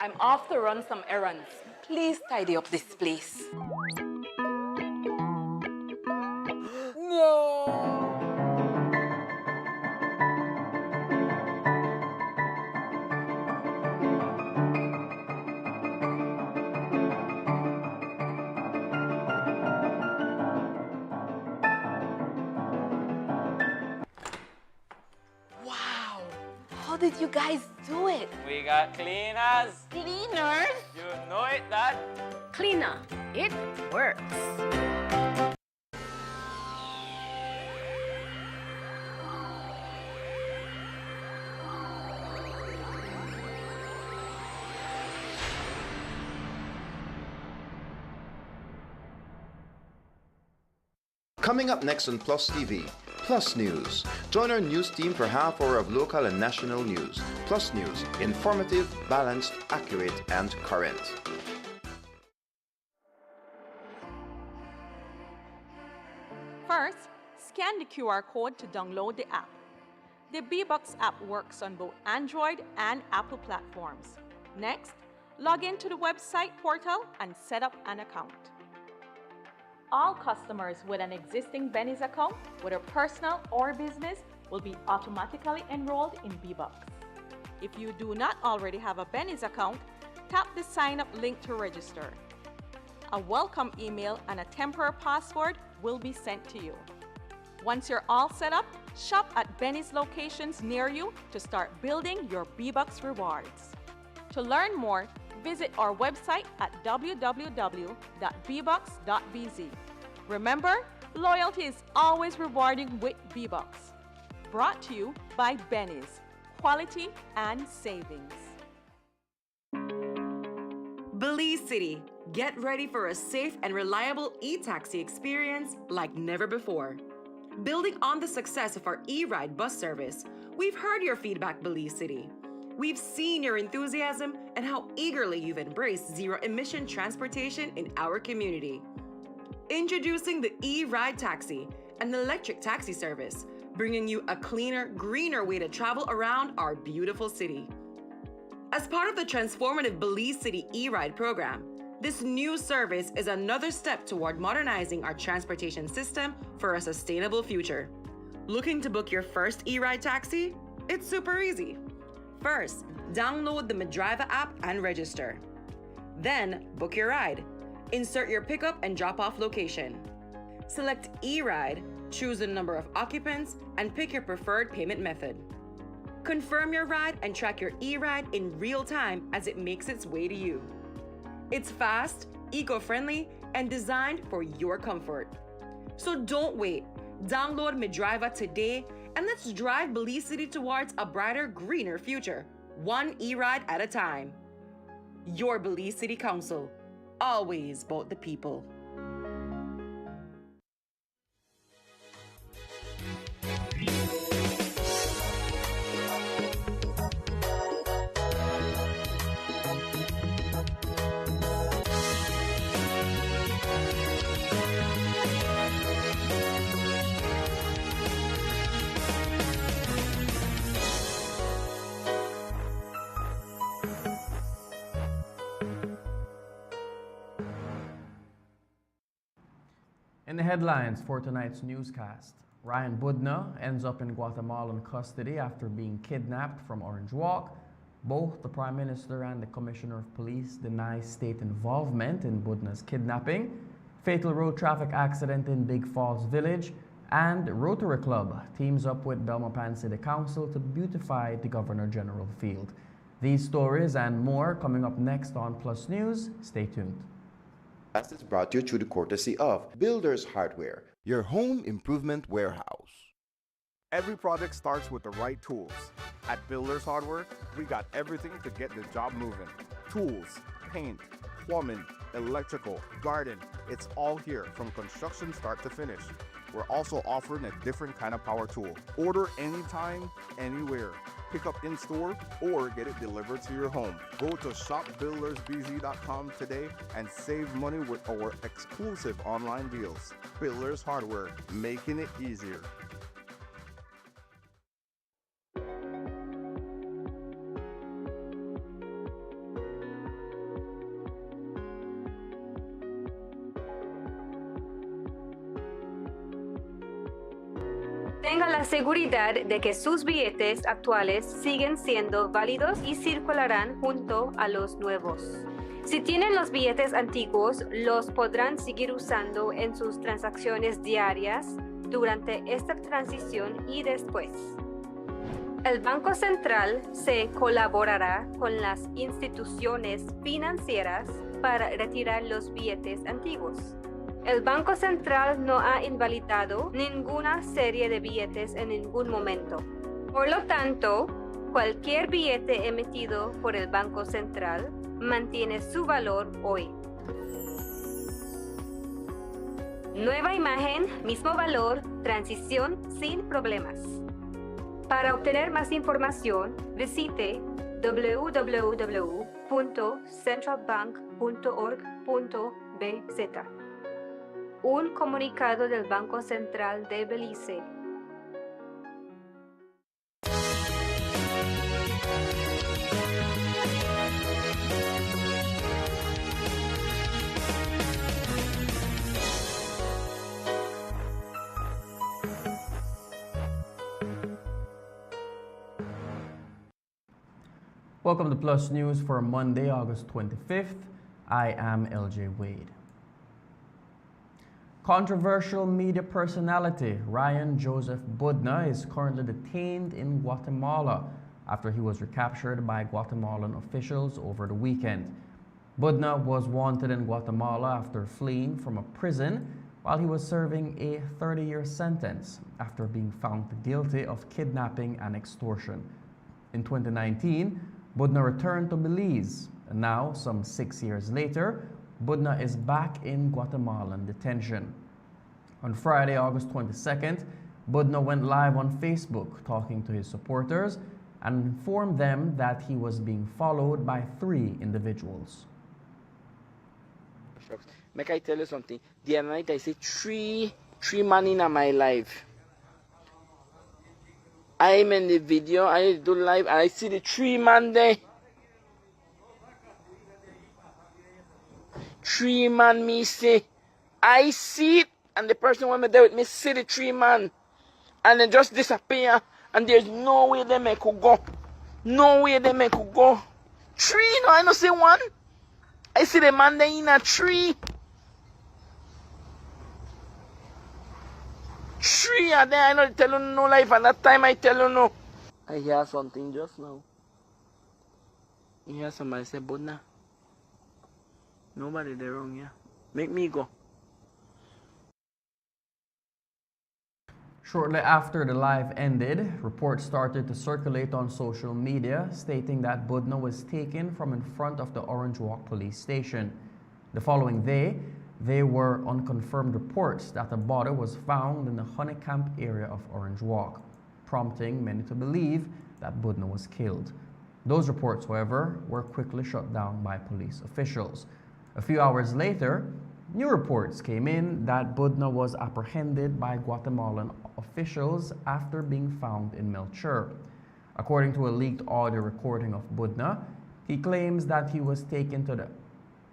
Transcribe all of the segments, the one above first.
I'm off to run some errands. Please tidy up this place. No! Wow! How did you guys do it? We got cleaners. Cleaners? You know it, Dad. Cleaner, it works. Coming up next on Plus TV, Plus News. Join our news team for half hour of local and national news. Plus News, informative, balanced, accurate, and current. First, scan the QR code to download the app. The B-Box app works on both Android and Apple platforms. Next, log into the website portal and set up an account. All customers with an existing Benny's account, whether personal or business, will be automatically enrolled in B-Box. If you do not already have a Benny's account, tap the sign up link to register. A welcome email and a temporary password will be sent to you. Once you're all set up, shop at Benny's locations near you to start building your B-Box rewards. To learn more, visit our website at www.bbox.bz. Remember, loyalty is always rewarding with B-Box. Brought to you by Benny's, quality and savings. Belize City, get ready for a safe and reliable e-taxi experience like never before. Building on the success of our e-ride bus service, we've heard your feedback, Belize City. We've seen your enthusiasm and how eagerly you've embraced zero-emission transportation in our community. Introducing the e-ride taxi, an electric taxi service, bringing you a cleaner, greener way to travel around our beautiful city. As part of the transformative Belize City e-ride program, this new service is another step toward modernizing our transportation system for a sustainable future. Looking to book your first e-ride taxi? It's super easy. First, download the Medriva app and register. Then, book your ride. Insert your pickup and drop-off location. Select e-ride, choose the number of occupants, and pick your preferred payment method. Confirm your ride and track your e-ride in real time as it makes its way to you. It's fast, eco-friendly, and designed for your comfort. So don't wait. Download Medriva today and let's drive Belize City towards a brighter, greener future, one e-ride at a time. Your Belize City Council, always about the people. In the headlines for tonight's newscast, Ryan Budna ends up in Guatemalan custody after being kidnapped from Orange Walk. Both the Prime Minister and the Commissioner of Police deny state involvement in Budna's kidnapping. Fatal road traffic accident in Big Falls Village. And Rotary Club teams up with Belmopan City Council to beautify the Governor General Field. These stories and more coming up next on Plus News. Stay tuned. As is brought to you through the courtesy of Builders Hardware, your home improvement warehouse. Every project starts with the right tools. At Builders Hardware, we got everything to get the job moving. Tools, paint, plumbing, electrical, garden, it's all here from construction start to finish. We're also offering a different kind of power tool. Order anytime, anywhere. Pick up in store or get it delivered to your home. Go to shopbuildersbz.com today and save money with our exclusive online deals. Builders Hardware, making it easier. tenga la seguridad de que sus billetes actuales siguen siendo válidos y circularán junto a los nuevos. Si tienen los billetes antiguos, los podrán seguir usando en sus transacciones diarias durante esta transición y después. El Banco Central se colaborará con las instituciones financieras para retirar los billetes antiguos. El Banco Central no ha invalidado ninguna serie de billetes en ningún momento. Por lo tanto, cualquier billete emitido por el Banco Central mantiene su valor hoy. Nueva imagen, mismo valor, transición sin problemas. Para obtener más información, visite www.centralbank.org.bz. Un comunicado del Banco Central de Belice. Welcome to Plus News for Monday, August 25th. I am LJ Wade. Controversial media personality Ryan Joseph Budna is currently detained in Guatemala after he was recaptured by Guatemalan officials over the weekend. Budna was wanted in Guatemala after fleeing from a prison while he was serving a 30-year sentence after being found guilty of kidnapping and extortion. In 2019, Budna returned to Belize, and now, some 6 years later, Budna is back in Guatemalan detention. On Friday, August 22nd, Budna went live on Facebook talking to his supporters and informed them that he was being followed by 3 individuals. Make I tell you something. The other night I see three man in my life. I'm in the video, I do live, and I see the 3 man there. 3 man me say, I see it, and the person when me there with me see the 3 man, and then just disappear, and there's no way they may could go. No way they may could go. 3, no, I don't see 1. I see the man there in a 3. 3 are there, I know tell you no life, and that time I tell you no. I hear something just now. You hear somebody say, Budna, nobody there wrong here. Make me go. Shortly after the live ended, reports started to circulate on social media stating that Budna was taken from in front of the Orange Walk police station. The following day, there were unconfirmed reports that a body was found in the Honeycamp area of Orange Walk, prompting many to believe that Budna was killed. Those reports, however, were quickly shut down by police officials. A few hours later, new reports came in that Budna was apprehended by Guatemalan officials after being found in Melchor. According to a leaked audio recording of Budna, he claims that he was taken to the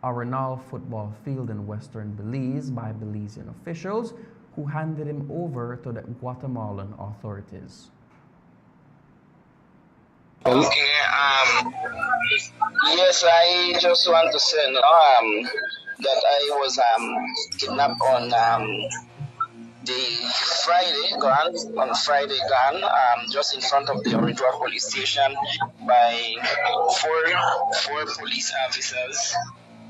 Arenal football field in western Belize by Belizean officials who handed him over to the Guatemalan authorities. Okay, yes, I just want to say that I was kidnapped on the Friday gone, just in front of the Orange Walk police station by four police officers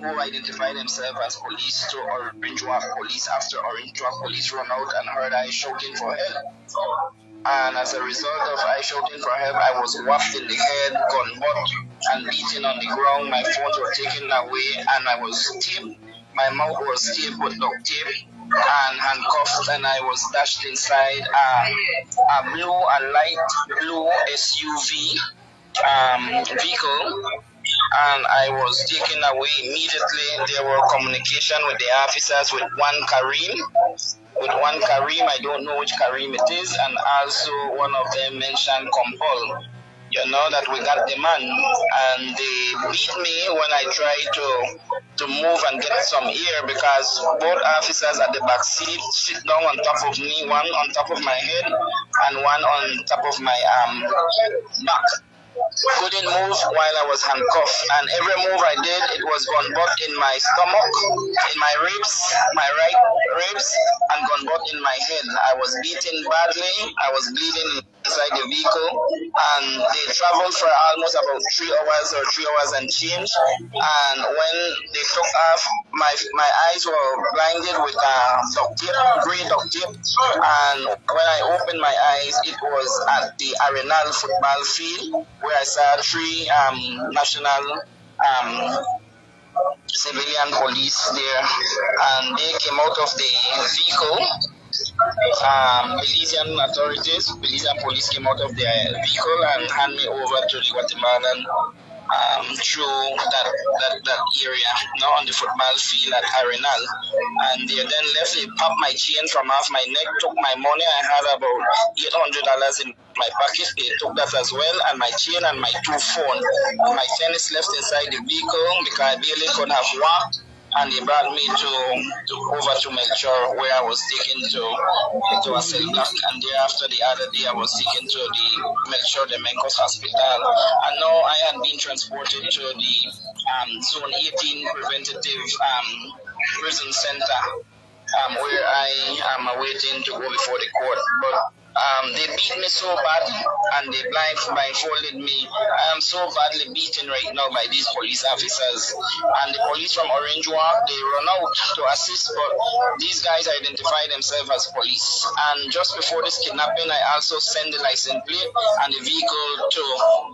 who identified themselves as police to Orange Walk police after Orange Walk police run out and heard I shouting for help. And as a result of I shouting for help, I was whacked in the head, gun butt, and beaten on the ground. My phones were taken away, and I was taped. My mouth was taped with duct tape and handcuffed, and I was dashed inside a light blue SUV vehicle. And I was taken away immediately. There were communication with the officers with one Kareem, I don't know which Kareem it is, and also one of them mentioned Compol. that we got the man, and they beat me when I tried to move and get some air, because both officers at the back seat sit down on top of me, one on top of my head and one on top of my back. Couldn't move while I was handcuffed, and every move I did, it was gun butt in my stomach, in my ribs, my right ribs, and gun butt in my head. I was beaten badly. I was bleeding inside the vehicle, and they traveled for almost about 3 hours or 3 hours and change. And when they took off, my eyes were blinded with duct tape, green duct tape, and when I opened my eyes, it was at the Arenal football field where I saw 3 national civilian police there, and they came out of the vehicle. Belizean authorities, Belizean police came out of their vehicle and handed me over to the Guatemalan through that area, on the football field at Arenal. And they then left, they popped my chain from off my neck, took my money. I had about $800 in my pocket. They took that as well, and my chain and my 2 phones. My tennis left inside the vehicle because I barely could have walked. And they brought me over to Melchor, where I was taken to a cell block, and thereafter the other day I was taken to the Melchor de Mencos Hospital, and now I had been transported to the Zone 18 Preventative Prison Center, where I am awaiting to go before the court. But they beat me so bad, and they blindfolded me. I am so badly beaten right now by these police officers. And the police from Orange Walk, they run out to assist, but these guys identify themselves as police. And just before this kidnapping, I also sent the license plate and the vehicle to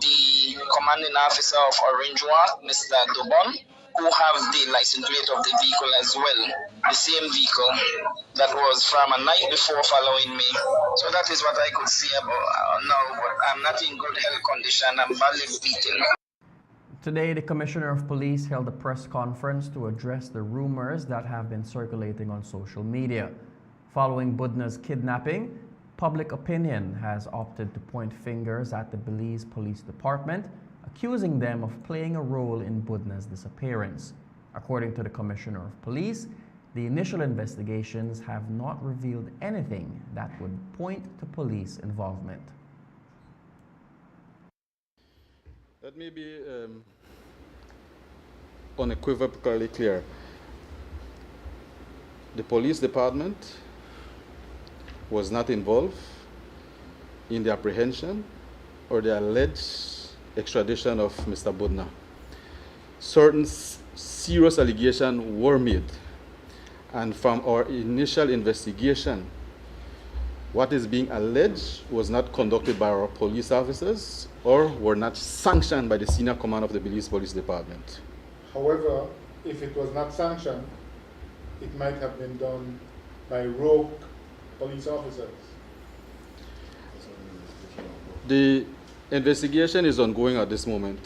the commanding officer of Orange Walk, Mr. Dobon, who have the license plate of the vehicle as well, the same vehicle that was from a night before following me. So that is what I could say about now, but I'm not in good health condition. I'm badly beaten. Today, the Commissioner of Police held a press conference to address the rumors that have been circulating on social media. Following Budna's kidnapping, public opinion has opted to point fingers at the Belize Police Department, accusing them of playing a role in Budna's disappearance. According to the Commissioner of Police, the initial investigations have not revealed anything that would point to police involvement. Let me be unequivocally clear. The police department was not involved in the apprehension or the alleged extradition of Mr. Budna. Certain serious allegations were made, and from our initial investigation, what is being alleged was not conducted by our police officers or were not sanctioned by the senior command of the Belize Police Department. However, if it was not sanctioned, it might have been done by rogue police officers. The investigation is ongoing at this moment,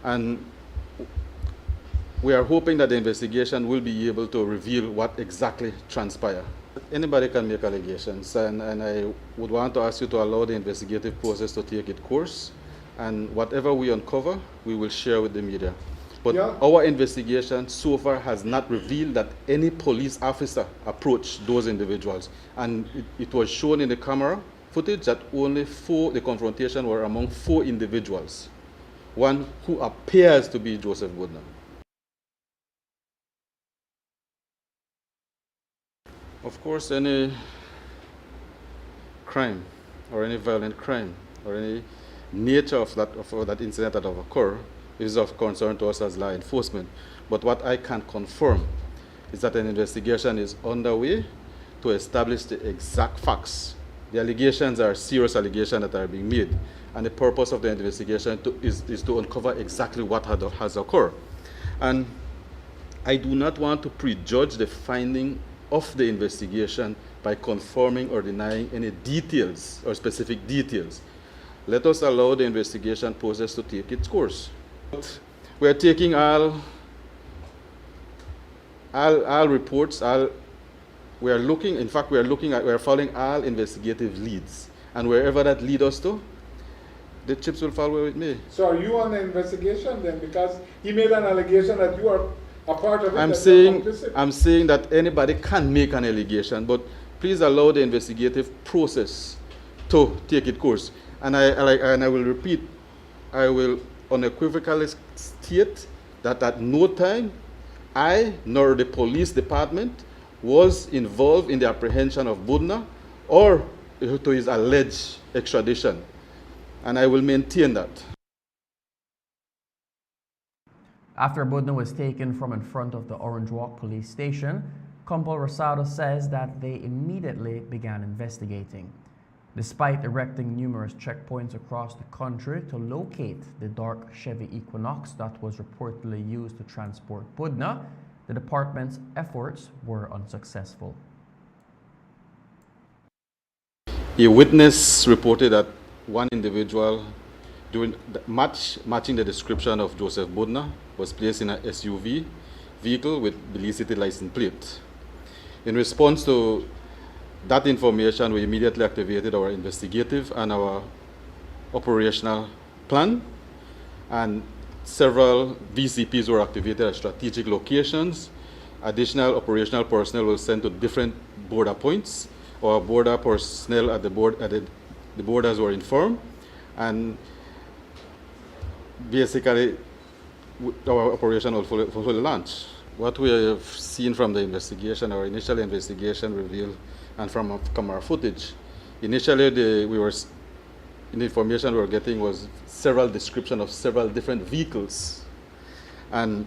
and we are hoping that the investigation will be able to reveal what exactly transpired. Anybody can make allegations, and I would want to ask you to allow the investigative process to take its course, and whatever we uncover, we will share with the media. But our investigation so far has not revealed that any police officer approached those individuals, and it was shown in the camera footage that only the confrontation were among 4 individuals, one who appears to be Joseph Budna. Of course, any crime or any violent crime or any nature of that incident that have occurred is of concern to us as law enforcement. But what I can confirm is that an investigation is underway to establish the exact facts. The allegations are serious allegations that are being made, and the purpose of the investigation is to uncover exactly what has occurred. And I do not want to prejudge the finding of the investigation by confirming or denying any details or specific details. Let us allow the investigation process to take its course. We are taking all reports, we are following all investigative leads, and wherever that leads us to, the chips will fall with me. So are you on the investigation then? Because he made an allegation that you are a part of it. I'm saying that anybody can make an allegation, but please allow the investigative process to take its course. And I will repeat, I will unequivocally state that at no time I nor the police department was involved in the apprehension of Budna or to his alleged extradition. And I will maintain that. After Budna was taken from in front of the Orange Walk police station, Campo Rosado says that they immediately began investigating. Despite erecting numerous checkpoints across the country to locate the dark Chevy Equinox that was reportedly used to transport Budna, the department's efforts were unsuccessful. A witness reported that one individual matching the description of Joseph Budna was placed in an SUV vehicle with Belize City license plate. In response to that information, we immediately activated our investigative and our operational plan, and several VCPs were activated at strategic locations. Additional operational personnel were sent to different border points. Our border personnel at the borders were informed, and basically our operation will fully launch. What we have seen from the investigation, our initial investigation revealed, and from camera footage, initially the information we were getting was several descriptions of several different vehicles. And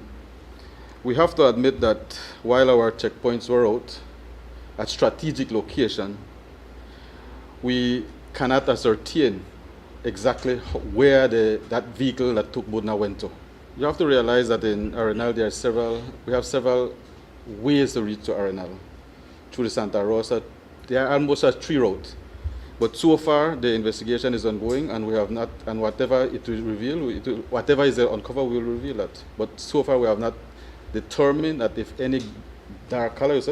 we have to admit that while our checkpoints were out at strategic location, we cannot ascertain exactly where that vehicle that took Budna went to. You have to realize that in Arenal we have several ways to reach to Arenal. Through the Santa Rosa, there are almost a 3 route. But so far, the investigation is ongoing, and we have not, and whatever it will reveal, whatever is uncovered, we will reveal that. But so far, we have not determined that if any dark colors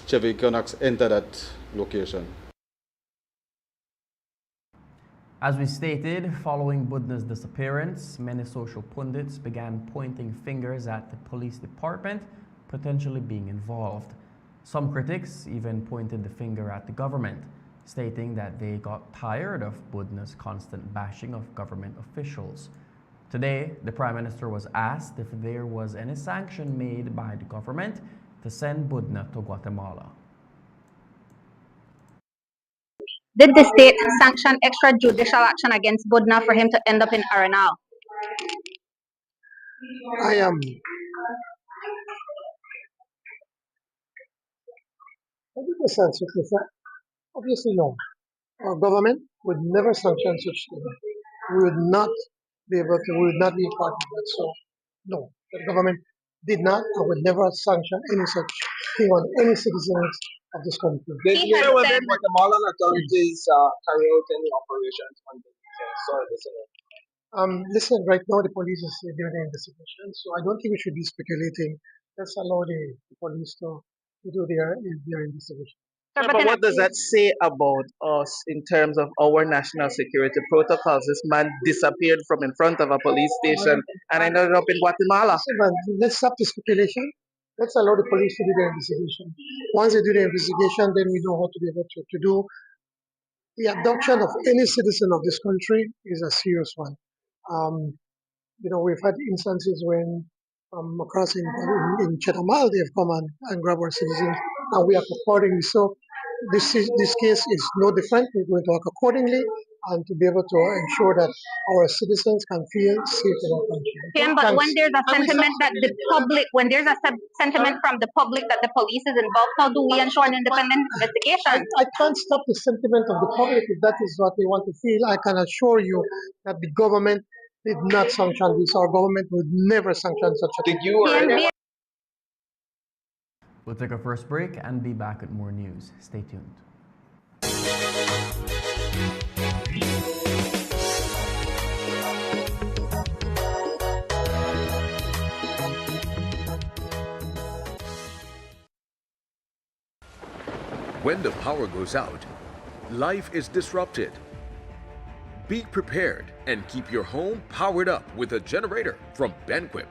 Chevy Equinox enter that location. As we stated, following Budna's disappearance, many social pundits began pointing fingers at the police department, potentially being involved. Some critics even pointed the finger at the government, stating that they got tired of Budna's constant bashing of government officials. Today, the Prime Minister was asked if there was any sanction made by the government to send Budna to Guatemala. Did the state sanction extrajudicial action against Budna for him to end up in Arenal? I am. Obviously, no. Our government would never sanction such thing. We would not be able to, we would not be part of that. So, no. The government did not and would never sanction any such thing on any citizens of this country. Did Guatemalan authorities carry out any operations on the soil? Listen, right now the police is doing the investigation, so I don't think we should be speculating. Let's allow the police to do their investigation. Yeah, but what does that say about us in terms of our national security protocols? This man disappeared from in front of a police station and ended up in Guatemala. Let's stop the speculation. Let's allow the police to do their investigation. Once they do the investigation, then we know how to be able to do. The abduction of any citizen of this country is a serious one. We've had instances when across in Chetamal, they've come and grabbed our citizens, and we act accordingly. So this case is no different. We're going to act accordingly and to be able to ensure that our citizens can feel safe in our country. Yeah, but when there's a sentiment that the public, when there's a sentiment from the public that the police is involved, how do we ensure an independent investigation? I can't stop the sentiment of the public if that is what they want to feel. I can assure you that the government did not sanction this. Our government would never sanction such a thing. We'll take our first break and be back with more news. Stay tuned. When the power goes out, life is disrupted. Be prepared and keep your home powered up with a generator from Benquip.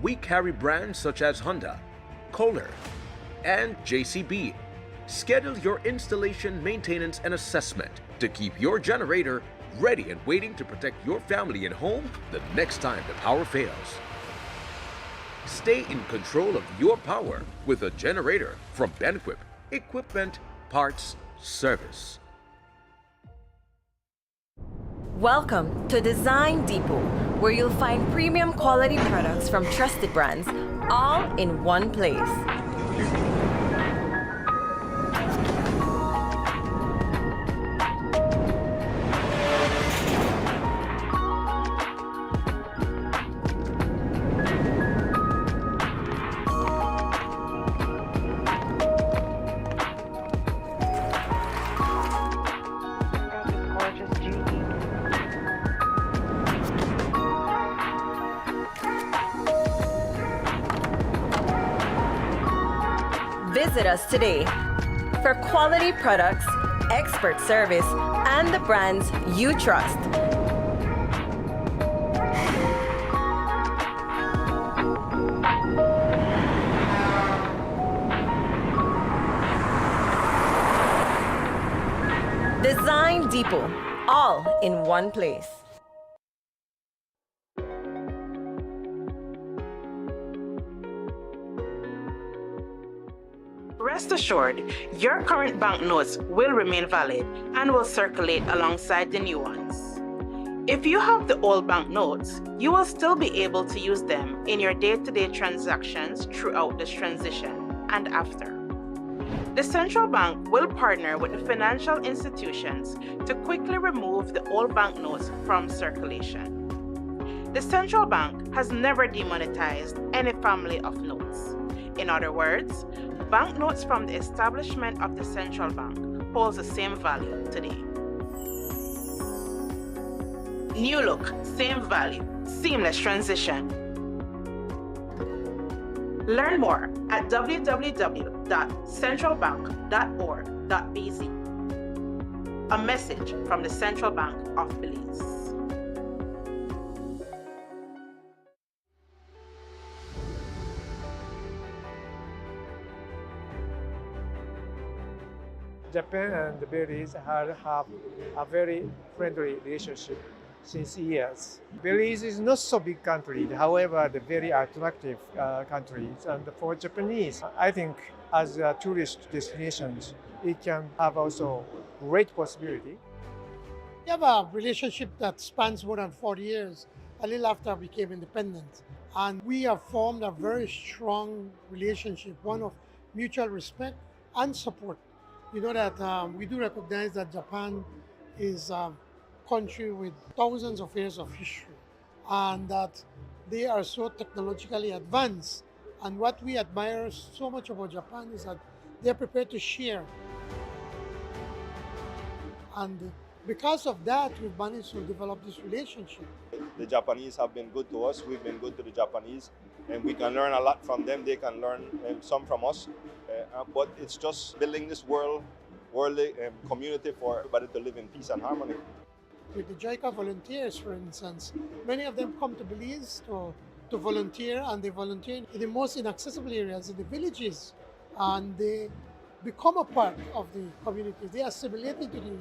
We carry brands such as Honda, Kohler, and JCB. Schedule your installation, maintenance, and assessment to keep your generator ready and waiting to protect your family and home the next time the power fails. Stay in control of your power with a generator from Benquip. Equipment, parts, service. Welcome to Design Depot, where you'll find premium quality products from trusted brands, all in one place. Visit us today for quality products, expert service, and the brands you trust. Design Depot, all in one place. Rest assured, your current banknotes will remain valid and will circulate alongside the new ones. If you have the old banknotes, you will still be able to use them in your day-to-day transactions throughout this transition and after. The central bank will partner with the financial institutions to quickly remove the old banknotes from circulation. The central bank has never demonetized any family of notes. In other words, banknotes from the establishment of the central bank holds the same value today. New look, same value, seamless transition. Learn more at www.centralbank.org.bz. A message from the Central Bank of Belize. Japan and Belize have a very friendly relationship since years. Belize is not so big country, however, the very attractive country. And for Japanese, I think as a tourist destination, it can have also great possibility. We have a relationship that spans more than 40 years, a little after we became independent. And we have formed a very strong relationship, one of mutual respect and support. You know that we do recognize that Japan is a country with thousands of years of history and that they are so technologically advanced. And what we admire so much about Japan is that they're prepared to share. And because of that, we've managed to develop this relationship. The Japanese have been good to us, we've been good to the Japanese, and we can learn a lot from them, they can learn some from us. But it's just building this worldly community for everybody to live in peace and harmony. With the JICA volunteers, for instance, many of them come to Belize to volunteer, and they volunteer in the most inaccessible areas, in the villages, and they become a part of the community. They assimilate into the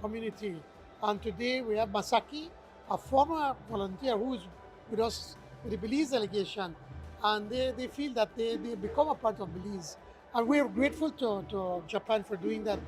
community. And today we have Masaki, a former volunteer who's with us with the Belize delegation, and they feel that they become a part of Belize. And we're grateful to Japan for doing that.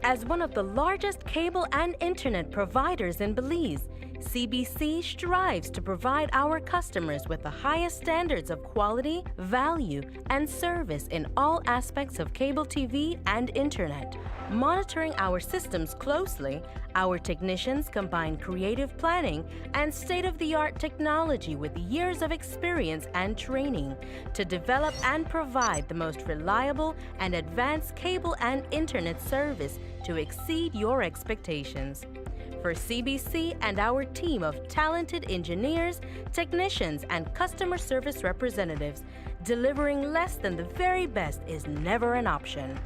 As one of the largest cable and internet providers in Belize, CBC strives to provide our customers with the highest standards of quality, value, and service in all aspects of cable TV and internet. Monitoring our systems closely, our technicians combine creative planning and state-of-the-art technology with years of experience and training to develop and provide the most reliable and advanced cable and internet service to exceed your expectations. for CBC and our team of talented engineers, technicians, and customer service representatives, delivering less than the very best is never an option.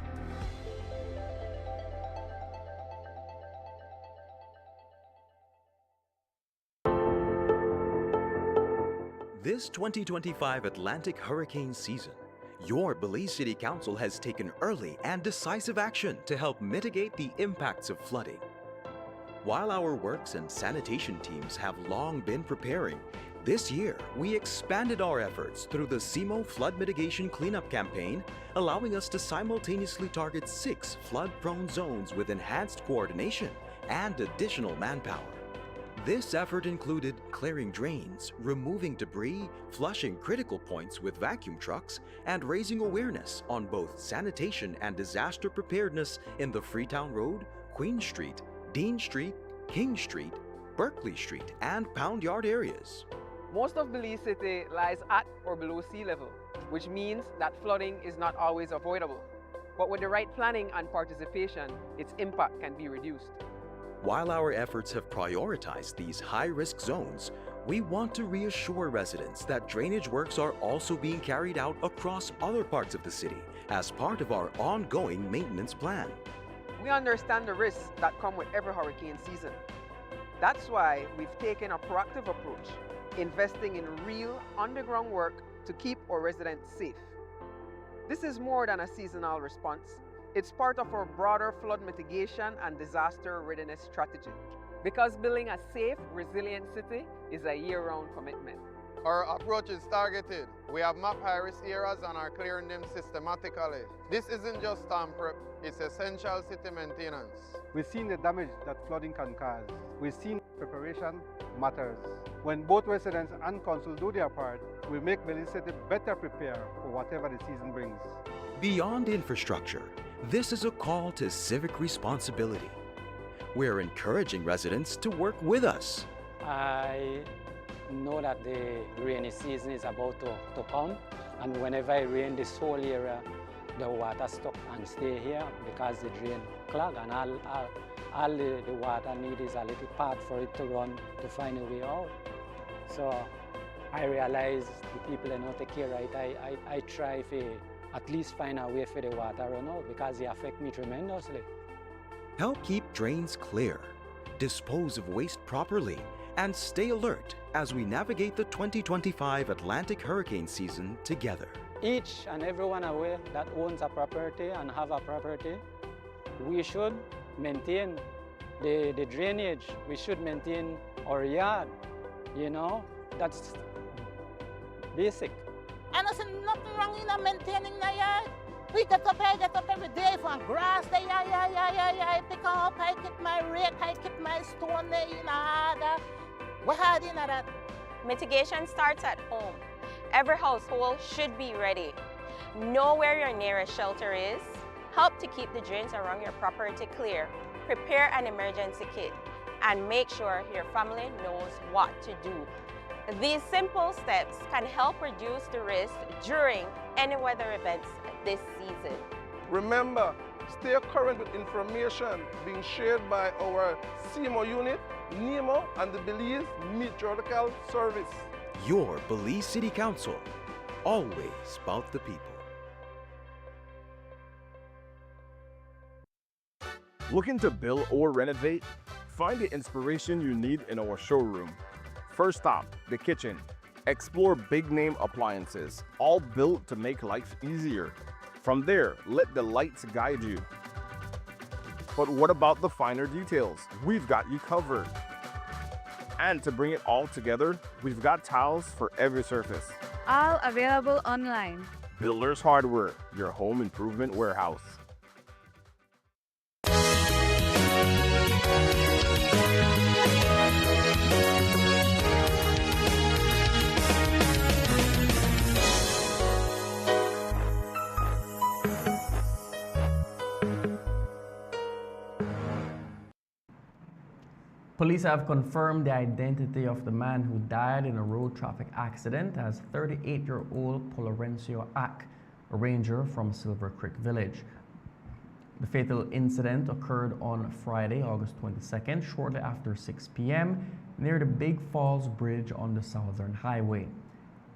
This 2025 Atlantic hurricane season, your Belize City Council has taken early and decisive action to help mitigate the impacts of flooding. While our works and sanitation teams have long been preparing, this year we expanded our efforts through the CMO Flood Mitigation Cleanup Campaign, allowing us to simultaneously target 6 flood-prone zones with enhanced coordination and additional manpower. This effort included clearing drains, removing debris, flushing critical points with vacuum trucks, and raising awareness on both sanitation and disaster preparedness in the Freetown Road, Queen Street, Dean Street, King Street, Berkeley Street, and Pound Yard areas. Most of Belize City lies at or below sea level, which means that flooding is not always avoidable. But with the right planning and participation, its impact can be reduced. While our efforts have prioritized these high-risk zones, we want to reassure residents that drainage works are also being carried out across other parts of the city as part of our ongoing maintenance plan. We understand the risks that come with every hurricane season. That's why we've taken a proactive approach, investing in real underground work to keep our residents safe. This is more than a seasonal response. It's part of our broader flood mitigation and disaster readiness strategy. Because building a safe, resilient city is a year-round commitment. Our approach is targeted. We have mapped high-risk areas and are clearing them systematically. This isn't just storm prep, it's essential city maintenance. We've seen the damage that flooding can cause. We've seen preparation matters. When both residents and council do their part, we make Belize City better prepared for whatever the season brings. Beyond infrastructure, this is a call to civic responsibility. We're encouraging residents to work with us. I know that the rainy season is about to come, and whenever it rains, this whole area, the water stuck and stay here because the drain clog, and all the water need is a little path for it to run to find a way out. So I realize the people are not take care right. I try to at least find a way for the water run out because they affect me tremendously. Help keep drains clear, dispose of waste properly, and stay alert as we navigate the 2025 Atlantic hurricane season together. Each and everyone aware that owns a property and have a property, we should maintain the drainage. We should maintain our yard, you know, that's basic. And I said, nothing wrong in maintaining the yard. We get up every day for grass. I pick up, I keep my rake, I keep my stone there, you know. We're hard in that. Mitigation starts at home. Every household should be ready. Know where your nearest shelter is. Help to keep the drains around your property clear. Prepare an emergency kit. And make sure your family knows what to do. These simple steps can help reduce the risk during any weather events this season. Remember, stay current with information being shared by our CMO unit, NEMO, and the Belize Meteorological Service. Your Belize City Council, always about the people. Looking to build or renovate? Find the inspiration you need in our showroom. First stop, the kitchen. Explore big name appliances, all built to make life easier. From there, let the lights guide you. But what about the finer details? We've got you covered. And to bring it all together, we've got tiles for every surface. All available online. Builders Hardware, your home improvement warehouse. Police have confirmed the identity of the man who died in a road traffic accident as 38-year-old Florencio Ack, a ranger from Silver Creek Village. The fatal incident occurred on Friday, August 22nd, shortly after 6 p.m. near the Big Falls Bridge on the Southern Highway.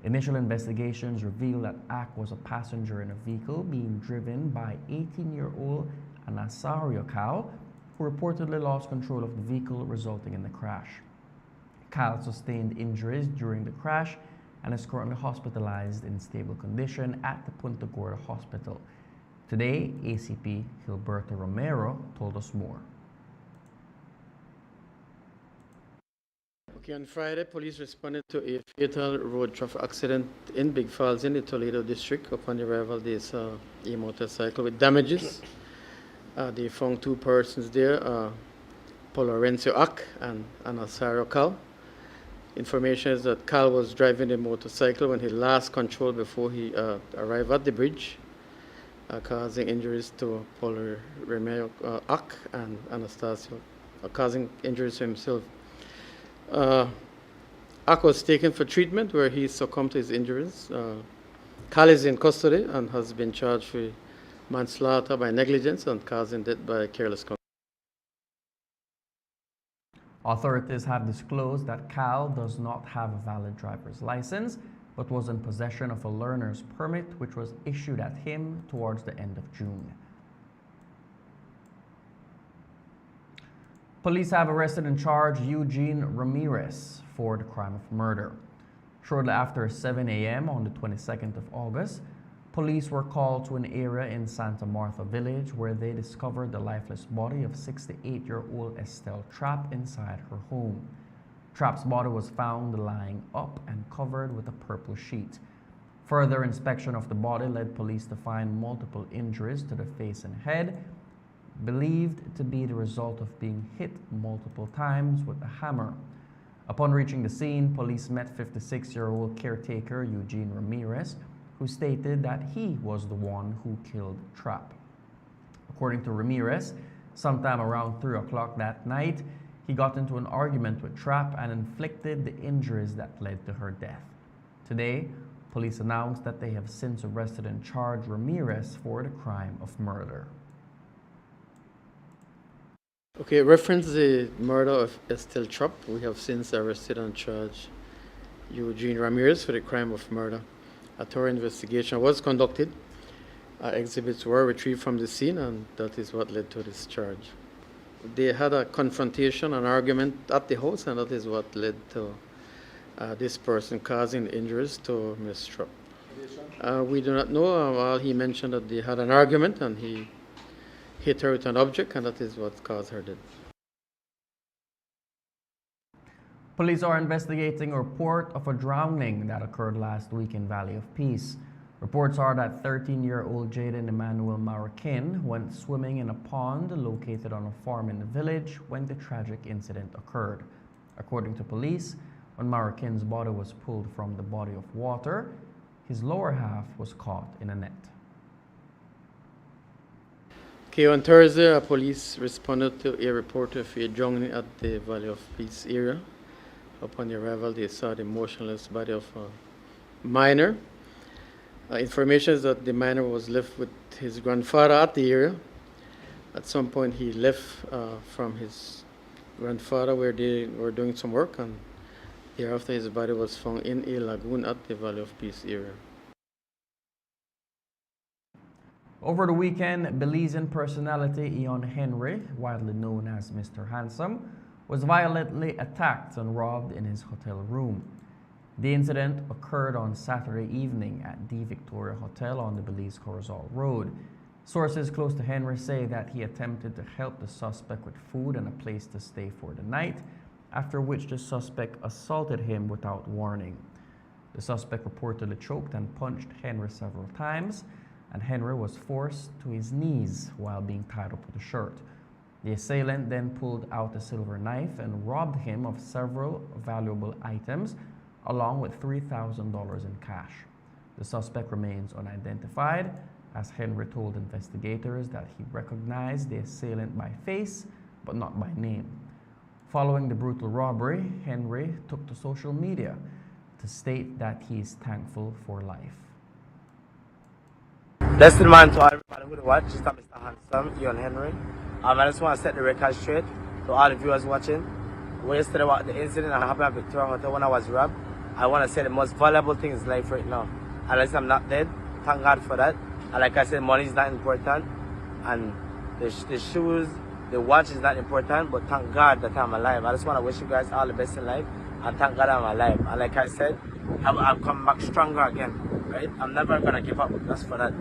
Initial investigations revealed that Ak was a passenger in a vehicle being driven by 18-year-old Anasario Cal, who reportedly lost control of the vehicle, resulting in the crash. Cal sustained injuries during the crash and is currently hospitalized in stable condition at the Punta Gorda Hospital. Today, ACP Gilberto Romero told us more. Okay, on Friday, police responded to a fatal road traffic accident in Big Falls in the Toledo district. Upon arrival, they saw a motorcycle with damages. They found two persons there, Paul Lorenzo Ak and Anasario Cal. Information is that Cal was driving the motorcycle when he lost control before he arrived at the bridge, causing injuries to Paul Lorenzo Ak and Anastasio, causing injuries to himself. Ak was taken for treatment where he succumbed to his injuries. Cal is in custody and has been charged with manslaughter by negligence and causing death by careless conduct. Authorities have disclosed that Cal does not have a valid driver's license, but was in possession of a learner's permit which was issued at him towards the end of June. Police have arrested and charged Eugene Ramirez for the crime of murder. Shortly after 7 a.m. on the 22nd of August, police were called to an area in Santa Martha Village where they discovered the lifeless body of 68-year-old Estelle Trapp inside her home. Trapp's body was found lying up and covered with a purple sheet. Further inspection of the body led police to find multiple injuries to the face and head, believed to be the result of being hit multiple times with a hammer. Upon reaching the scene, police met 56-year-old caretaker Eugene Ramirez, who stated that he was the one who killed Trapp. According to Ramirez, sometime around 3 o'clock that night, he got into an argument with Trapp and inflicted the injuries that led to her death. Today, police announced that they have since arrested and charged Ramirez for the crime of murder. Okay, reference the murder of Estelle Trapp. We have since arrested and charged Eugene Ramirez for the crime of murder. A thorough investigation was conducted. Exhibits were retrieved from the scene, and that is what led to this charge. They had a confrontation, an argument at the house, and that is what led to this person causing injuries to Ms. Trapp. We do not know. All he mentioned that they had an argument, and he hit her with an object, and that is what caused her death. Police are investigating a report of a drowning that occurred last week in Valley of Peace. Reports are that 13-year-old Jaden Emmanuel Marroquin went swimming in a pond located on a farm in the village when the tragic incident occurred. According to police, when Marroquin's body was pulled from the body of water, his lower half was caught in a net. Okay, on Thursday, police responded to a report of a drowning at the Valley of Peace area. Upon the arrival, they saw the motionless body of a minor. Information is that the minor was left with his grandfather at the area. At some point, he left from his grandfather where they were doing some work, and thereafter his body was found in a lagoon at the Valley of Peace area. Over the weekend, Belizean personality Ian Henry, widely known as Mr. Handsome, was violently attacked and robbed in his hotel room. The incident occurred on Saturday evening at the Victoria Hotel on the Belize Corozal Road. Sources close to Henry say that he attempted to help the suspect with food and a place to stay for the night, after which the suspect assaulted him without warning. The suspect reportedly choked and punched Henry several times, and Henry was forced to his knees while being tied up with a shirt. The assailant then pulled out a silver knife and robbed him of several valuable items, along with $3,000 in cash. The suspect remains unidentified, as Henry told investigators that he recognized the assailant by face, but not by name. Following the brutal robbery, Henry took to social media to state that he is thankful for life. Blessed man to all everybody who watch. This is Mr. Handsome, Ian Henry. I just want to set the record straight to all the viewers watching. Yesterday, the incident that happened at Victoria Hotel when I was robbed, I want to say the most valuable thing is life right now. Unless I'm not dead, thank God for that. And like I said, money is not important. And the shoes, the watch is not important, but thank God that I'm alive. I just want to wish you guys all the best in life, and thank God I'm alive. And like I said, I've come back stronger again, right? I'm never going to give up just for that.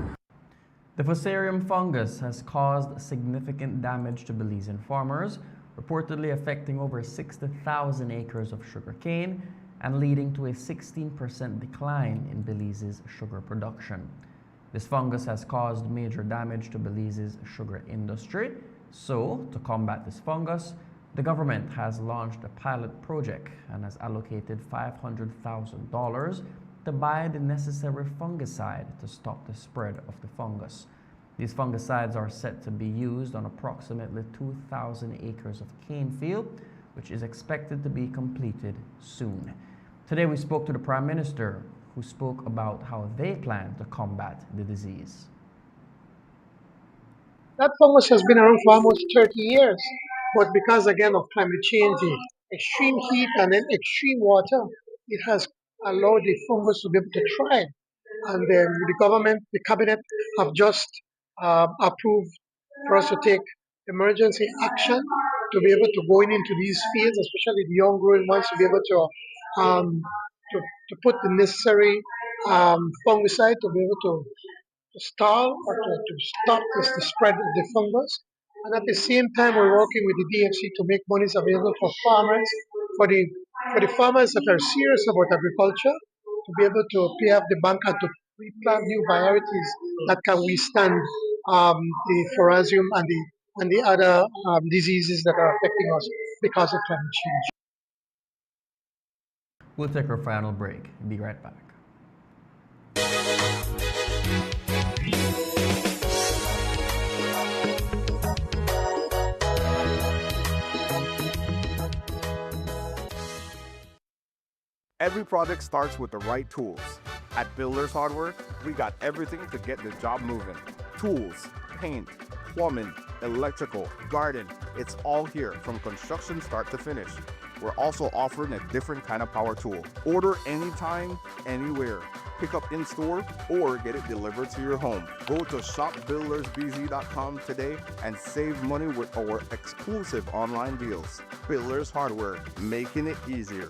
The Fusarium fungus has caused significant damage to Belizean farmers, reportedly affecting over 60,000 acres of sugarcane and leading to a 16% decline in Belize's sugar production. This fungus has caused major damage to Belize's sugar industry. So, to combat this fungus, the government has launched a pilot project and has allocated $500,000 to buy the necessary fungicide to stop the spread of the fungus. These fungicides are set to be used on approximately 2,000 acres of cane field, which is expected to be completed soon. Today we spoke to the Prime Minister, who spoke about how they plan to combat the disease. That fungus has been around for almost 30 years, but because again of climate change, the extreme heat and then extreme water, it has allowed the fungus to be able to thrive. And the government, the cabinet have just approved for us to take emergency action to be able to go into these fields, especially the young growing ones, to be able to put the necessary fungicide to be able to stall or to stop the spread of the fungus. And at the same time, we're working with the DFC to make monies available for farmers, for the farmers that are serious about agriculture, to be able to pay off the bank and to replant new varieties that can withstand the forasium and the other diseases that are affecting us because of climate change. We'll take our final break. Be right back. Every project starts with the right tools. At Builders Hardware, we got everything to get the job moving. Tools, paint, plumbing, electrical, garden, it's all here from construction start to finish. We're also offering a different kind of power tool. Order anytime, anywhere. Pick up in store or get it delivered to your home. Go to shopbuildersbz.com today and save money with our exclusive online deals. Builders Hardware, making it easier.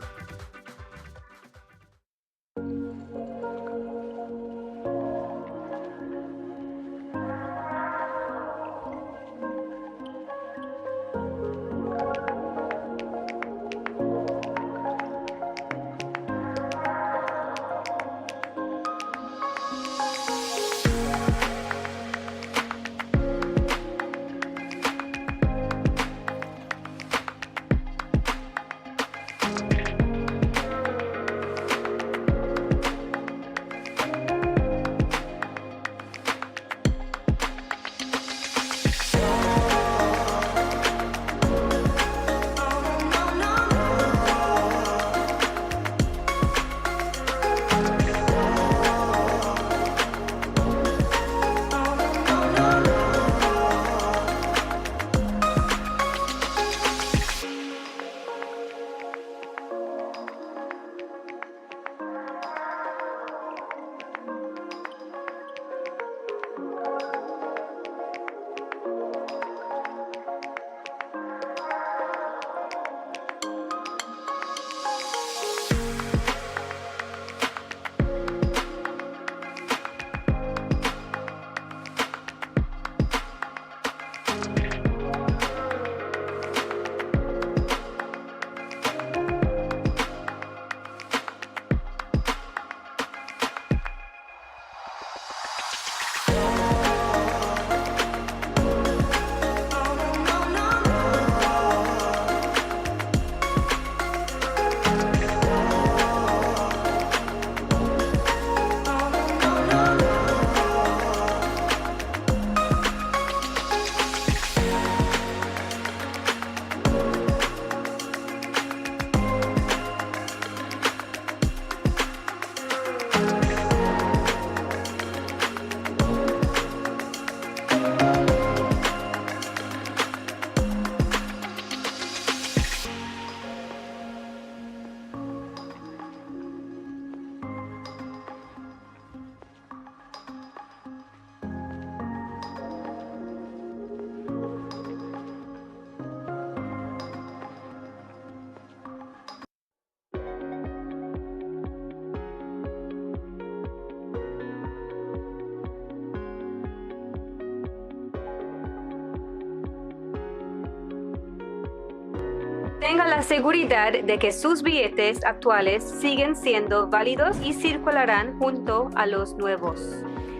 Tenga la seguridad de que sus billetes actuales siguen siendo válidos y circularán junto a los nuevos.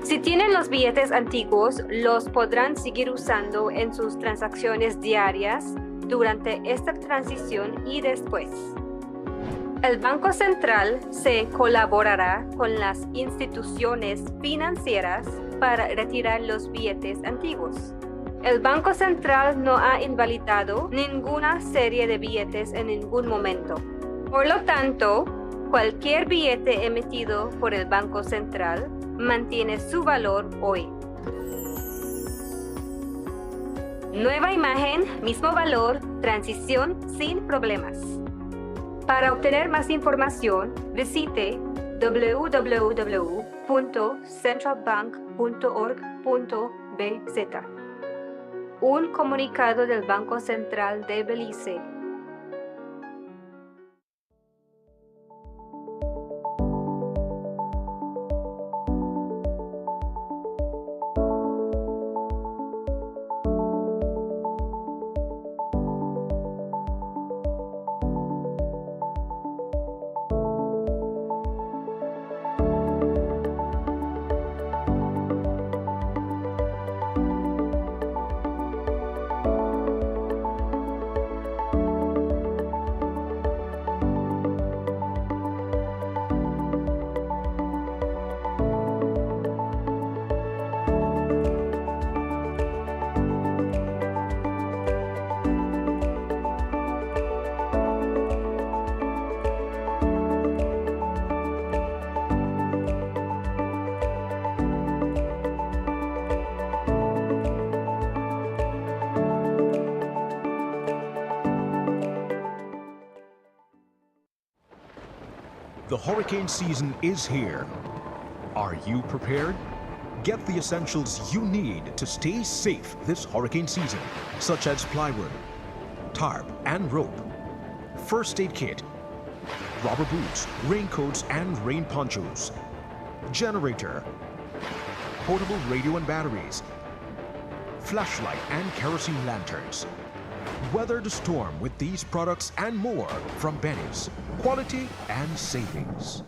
Si tienen los billetes antiguos, los podrán seguir usando en sus transacciones diarias durante esta transición y después. El Banco Central se colaborará con las instituciones financieras para retirar los billetes antiguos. El Banco Central no ha invalidado ninguna serie de billetes en ningún momento. Por lo tanto, cualquier billete emitido por el Banco Central mantiene su valor hoy. Nueva imagen, mismo valor, transición sin problemas. Para obtener más información, visite www.centralbank.org.bz. Un comunicado del Banco Central de Belice. The hurricane season is here. Are you prepared? Get the essentials you need to stay safe this hurricane season, such as plywood, tarp and rope, first aid kit, rubber boots, raincoats and rain ponchos, generator, portable radio and batteries, flashlight and kerosene lanterns. Weather the storm with these products and more from Benny's. Quality and savings.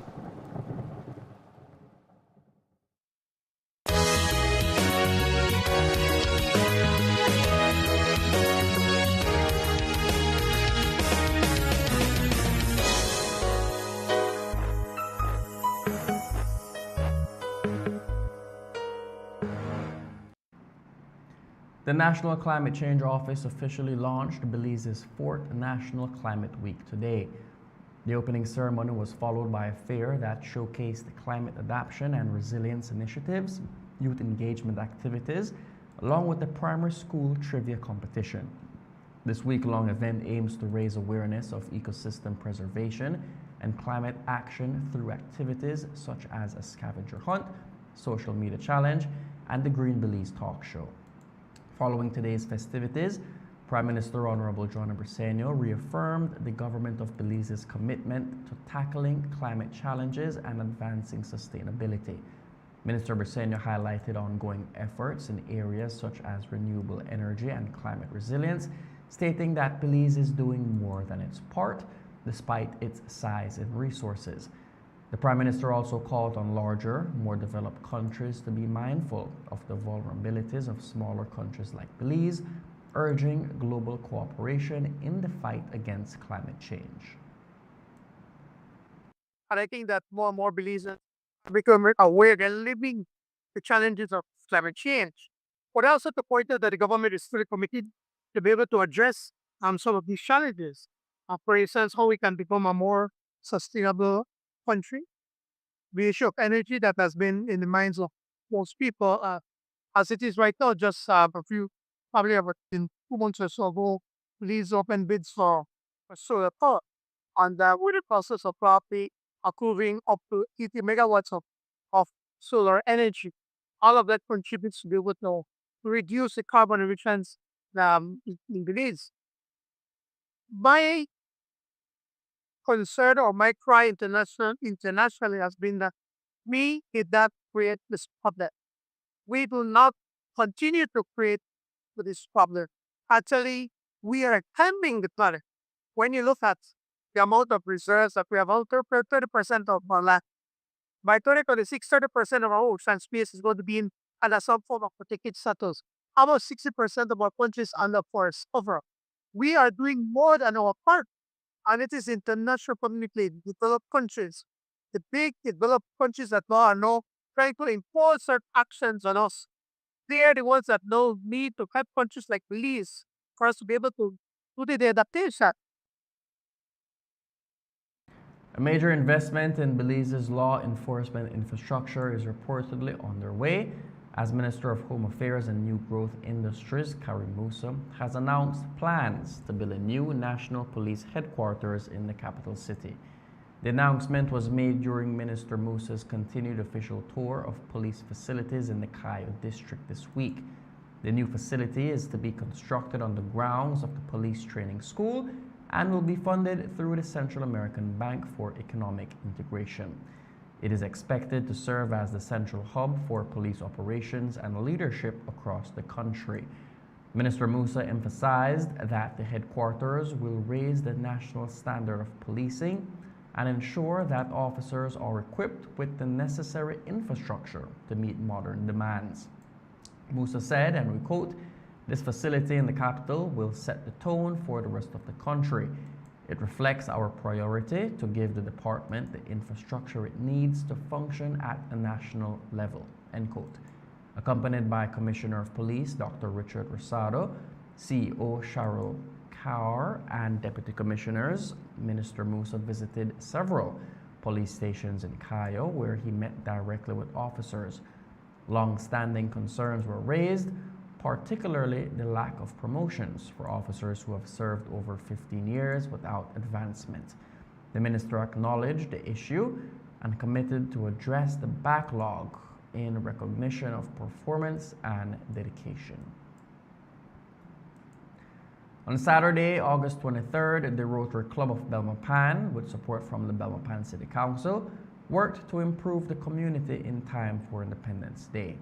The National Climate Change Office officially launched Belize's 4th National Climate Week today. The opening ceremony was followed by a fair that showcased climate adaptation and resilience initiatives, youth engagement activities, along with the primary school trivia competition. This week-long event aims to raise awareness of ecosystem preservation and climate action through activities such as a scavenger hunt, social media challenge, and the Green Belize talk show. Following today's festivities, Prime Minister Honorable John Briceño reaffirmed the government of Belize's commitment to tackling climate challenges and advancing sustainability. Minister Briceño highlighted ongoing efforts in areas such as renewable energy and climate resilience, stating that Belize is doing more than its part, despite its size and resources. The Prime Minister also called on larger, more developed countries to be mindful of the vulnerabilities of smaller countries like Belize, urging global cooperation in the fight against climate change. And I think that more and more Belizeans become aware and living the challenges of climate change. But also to point out that the government is fully committed to be able to address some of these challenges. For instance, how we can become a more sustainable country. The issue of energy that has been in the minds of most people, as it is right now, just probably about 2 months or so ago, Belize opened bids for solar power. And we're in the process of probably approving up to 80 megawatts of solar energy. All of that contributes to be able to reduce the carbon emissions in Belize. My concern or my cry internationally has been that we did not create this problem. We do not continue to create this problem. Actually, we are harming the planet when you look at the amount of reserves that we have, out 30% of our land, by 2026, 30% of our ocean space is going to be in under some form of protected status. About 60% of our countries under forest cover. We are doing more than our part, and it is international community, developed countries, the big developed countries that are now trying to impose certain actions on us. They are the ones that now need to help countries like Belize for us to be able to do the adaptation. A major investment in Belize's law enforcement infrastructure is reportedly underway, as Minister of Home Affairs and New Growth Industries, Karim Musa, has announced plans to build a new national police headquarters in the capital city. The announcement was made during Minister Musa's continued official tour of police facilities in the Cayo district this week. The new facility is to be constructed on the grounds of the police training school and will be funded through the Central American Bank for Economic Integration. It is expected to serve as the central hub for police operations and leadership across the country. Minister Musa emphasized that the headquarters will raise the national standard of policing and ensure that officers are equipped with the necessary infrastructure to meet modern demands. Musa said, and we quote, "This facility in the capital will set the tone for the rest of the country. It reflects our priority to give the department the infrastructure it needs to function at a national level," end quote. Accompanied by Commissioner of Police Dr. Richard Rosado, CEO Cheryl Kaur, and Deputy Commissioners, Minister Musa visited several police stations in Cayo where he met directly with officers. Long-standing concerns were raised, particularly the lack of promotions for officers who have served over 15 years without advancement. The minister acknowledged the issue and committed to address the backlog in recognition of performance and dedication. On Saturday, August 23rd, the Rotary Club of Belmopan, with support from the Belmopan City Council, worked to improve the community in time for Independence Day.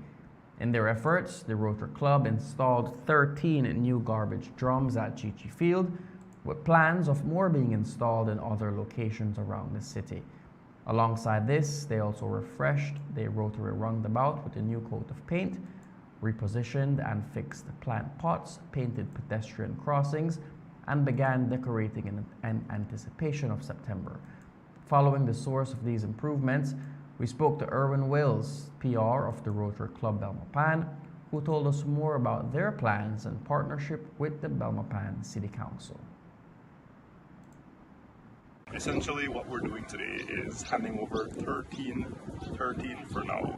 In their efforts, the Rotary Club installed 13 new garbage drums at Chichi Field, with plans of more being installed in other locations around the city. Alongside this, they also refreshed the Rotary roundabout with a new coat of paint, repositioned and fixed plant pots, painted pedestrian crossings, and began decorating in anticipation of September. Following the source of these improvements, we spoke to Erwin Wills, PR of the Rotary Club Belmopan, who told us more about their plans in partnership with the Belmopan City Council. Essentially, what we're doing today is handing over 13 for now,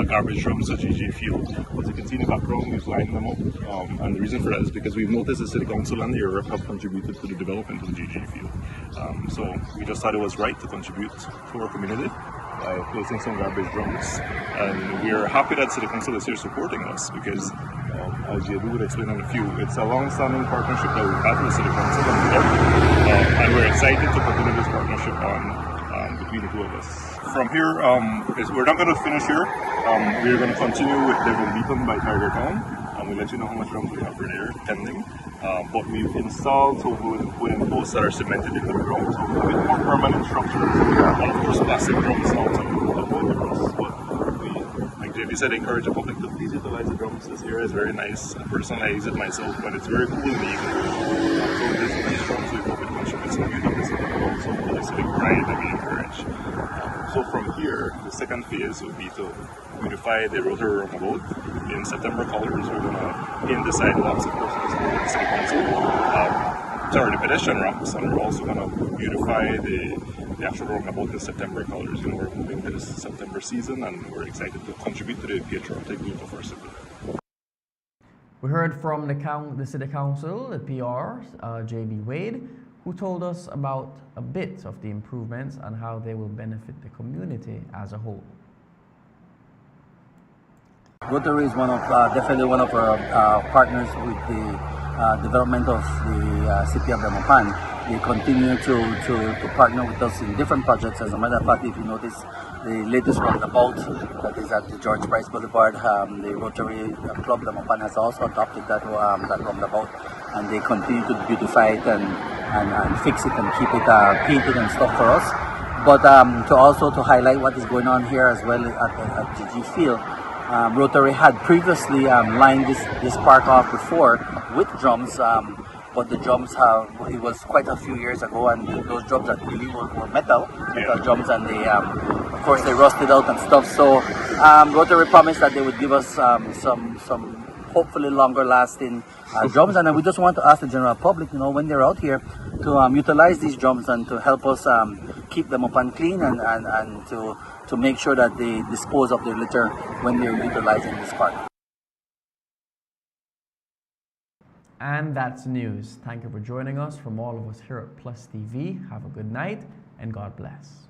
garbage drums to GG Field. As you can see in the background, we've lined them up, and the reason for that is because we've noticed the City Council and the Europe have contributed to the development of GG Field. So we just thought it was right to contribute to our community by placing some garbage drums, and we're happy that City Council is here supporting us because, as Jadu would explain in a few, it's a long-standing partnership that we've had with City Council and we're excited to continue this partnership on between the two of us. From here, we're not going to finish here. We're going to continue with Devon Beacon by Tiger Town, and we'll let you know how much drums we have for there pending. But we've installed wooden posts that are cemented into the ground, so a bit more permanent structures. Not just plastic drums now to avoid the rust. But like JB said, encourage the public to please utilize the drums. This area is very nice. Personally, I use it myself, but it's very cool in the evening. So there's nice drums we hope it contributes to beauty of the city, but also to the civic pride that we encourage. So from here, the second phase would be to beautify the Rotary roundabout in September colors. We're going to paint the sidewalks, of course, as the City Council. The pedestrian ramps, and we're also going to beautify the actual roundabout in September colors. You know, we're moving to this September season, and we're excited to contribute to the patriotic look of our city. We heard from the City Council, the PR, JB Wade, who told us about a bit of the improvements and how they will benefit the community as a whole. Rotary is definitely one of our partners with the development of the city of Belmopan. They continue to partner with us in different projects. As a matter of fact, if you notice the latest roundabout that is at the George Price Boulevard, the Rotary Club Belmopan has also adopted that roundabout. and they continue to beautify it and fix it and keep it painted and stuff for us. But to also to highlight what is going on here as well at GG Field, Rotary had previously lined this park off before with drums, but the drums it was quite a few years ago, and those drums that really were metal drums, and they of course they rusted out and stuff. So Rotary promised that they would give us some hopefully longer lasting drums, and we just want to ask the general public, when they're out here, to utilize these drums and to help us keep them up and clean, and to make sure that they dispose of their litter when they're utilizing this park. And that's news. Thank you for joining us. From all of us here at Plus TV, have a good night and God bless.